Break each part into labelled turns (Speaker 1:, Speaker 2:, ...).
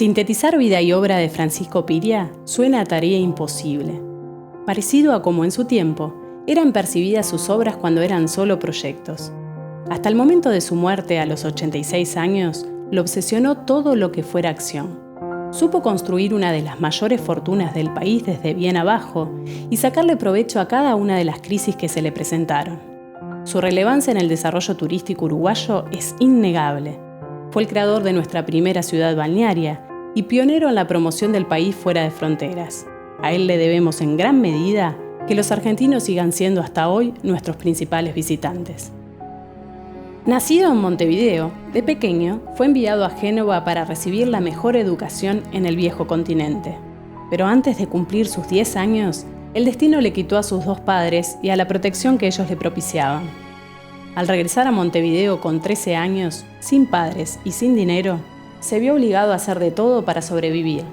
Speaker 1: Sintetizar vida y obra de Francisco Piria suena a tarea imposible. Parecido a como en su tiempo eran percibidas sus obras cuando eran solo proyectos. Hasta el momento de su muerte a los 86 años, lo obsesionó todo lo que fuera acción. Supo construir una de las mayores fortunas del país desde bien abajo y sacarle provecho a cada una de las crisis que se le presentaron. Su relevancia en el desarrollo turístico uruguayo es innegable. Fue el creador de nuestra primera ciudad balnearia y pionero en la promoción del país fuera de fronteras. A él le debemos en gran medida que los argentinos sigan siendo hasta hoy nuestros principales visitantes. Nacido en Montevideo, de pequeño fue enviado a Génova para recibir la mejor educación en el viejo continente. Pero antes de cumplir sus 10 años, el destino le quitó a sus dos padres y a la protección que ellos le propiciaban. Al regresar a Montevideo con 13 años, sin padres y sin dinero, se vio obligado a hacer de todo para sobrevivir.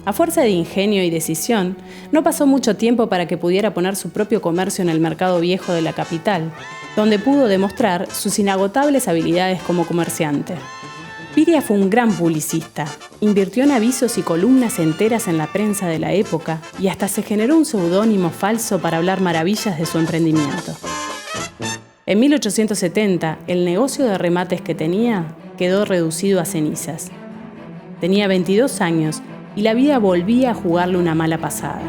Speaker 1: A fuerza de ingenio y decisión, no pasó mucho tiempo para que pudiera poner su propio comercio en el mercado viejo de la capital, donde pudo demostrar sus inagotables habilidades como comerciante. Piria fue un gran publicista, invirtió en avisos y columnas enteras en la prensa de la época y hasta se generó un seudónimo falso para hablar maravillas de su emprendimiento. En 1870, el negocio de remates que tenía quedó reducido a cenizas. Tenía 22 años y la vida volvía a jugarle una mala pasada.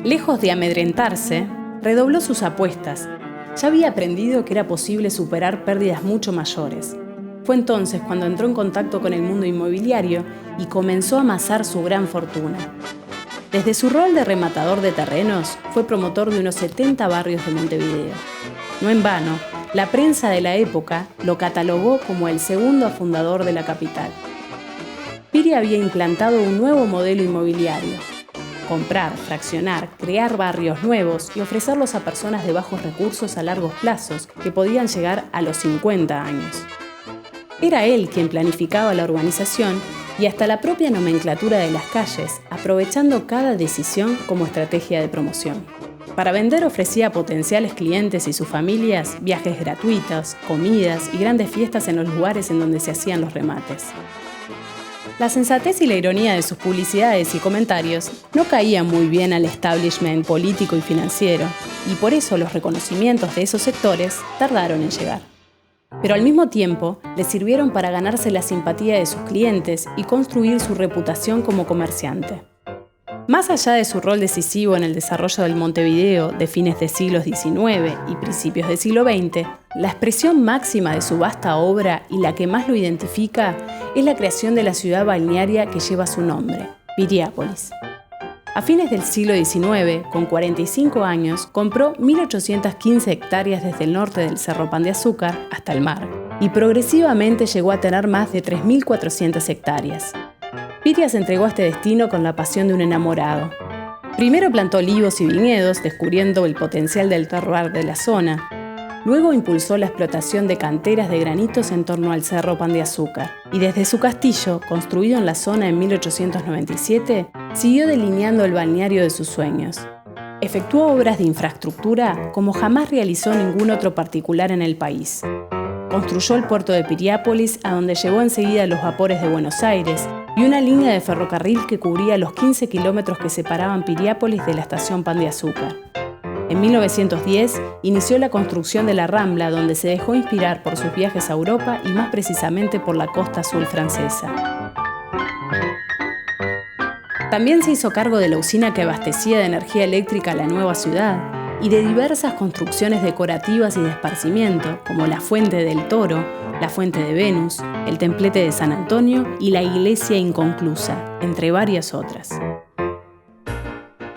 Speaker 1: Lejos de amedrentarse, redobló sus apuestas. Ya había aprendido que era posible superar pérdidas mucho mayores. Fue entonces cuando entró en contacto con el mundo inmobiliario y comenzó a amasar su gran fortuna. Desde su rol de rematador de terrenos, fue promotor de unos 70 barrios de Montevideo. No en vano, la prensa de la época lo catalogó como el segundo fundador de la capital. Piria había implantado un nuevo modelo inmobiliario: comprar, fraccionar, crear barrios nuevos y ofrecerlos a personas de bajos recursos a largos plazos que podían llegar a los 50 años. Era él quien planificaba la urbanización y hasta la propia nomenclatura de las calles, aprovechando cada decisión como estrategia de promoción. Para vender ofrecía a potenciales clientes y sus familias viajes gratuitos, comidas y grandes fiestas en los lugares en donde se hacían los remates. La sensatez y la ironía de sus publicidades y comentarios no caían muy bien al establishment político y financiero, y por eso los reconocimientos de esos sectores tardaron en llegar. Pero al mismo tiempo, le sirvieron para ganarse la simpatía de sus clientes y construir su reputación como comerciante. Más allá de su rol decisivo en el desarrollo del Montevideo de fines del siglo XIX y principios del siglo XX, la expresión máxima de su vasta obra y la que más lo identifica es la creación de la ciudad balnearia que lleva su nombre, Piriápolis. A fines del siglo XIX, con 45 años, compró 1.815 hectáreas desde el norte del Cerro Pan de Azúcar hasta el mar, y progresivamente llegó a tener más de 3.400 hectáreas. Piria se entregó a este destino con la pasión de un enamorado. Primero plantó olivos y viñedos, descubriendo el potencial del terroir de la zona. Luego impulsó la explotación de canteras de granitos en torno al Cerro Pan de Azúcar. Y desde su castillo, construido en la zona en 1897, siguió delineando el balneario de sus sueños. Efectuó obras de infraestructura como jamás realizó ningún otro particular en el país. Construyó el puerto de Piriápolis, a donde llevó enseguida los vapores de Buenos Aires, y una línea de ferrocarril que cubría los 15 kilómetros que separaban Piriápolis de la estación Pan de Azúcar. En 1910 inició la construcción de la Rambla, donde se dejó inspirar por sus viajes a Europa y más precisamente por la costa azul francesa. También se hizo cargo de la usina que abastecía de energía eléctrica a la nueva ciudad y de diversas construcciones decorativas y de esparcimiento, como la Fuente del Toro, la Fuente de Venus, el Templete de San Antonio y la Iglesia Inconclusa, entre varias otras.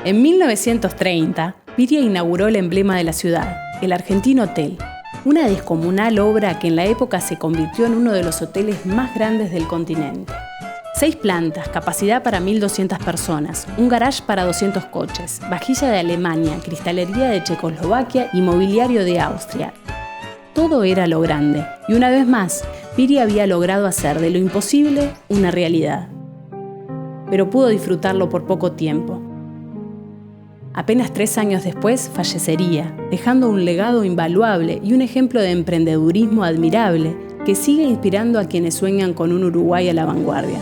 Speaker 1: En 1930, Piria inauguró el emblema de la ciudad, el Argentin Hotel, una descomunal obra que en la época se convirtió en uno de los hoteles más grandes del continente. 6 plantas, capacidad para 1.200 personas, un garage para 200 coches, vajilla de Alemania, cristalería de Checoslovaquia y mobiliario de Austria. Todo era lo grande, y una vez más, Piria había logrado hacer de lo imposible una realidad. Pero pudo disfrutarlo por poco tiempo. Apenas 3 años después fallecería, dejando un legado invaluable y un ejemplo de emprendedurismo admirable que sigue inspirando a quienes sueñan con un Uruguay a la vanguardia.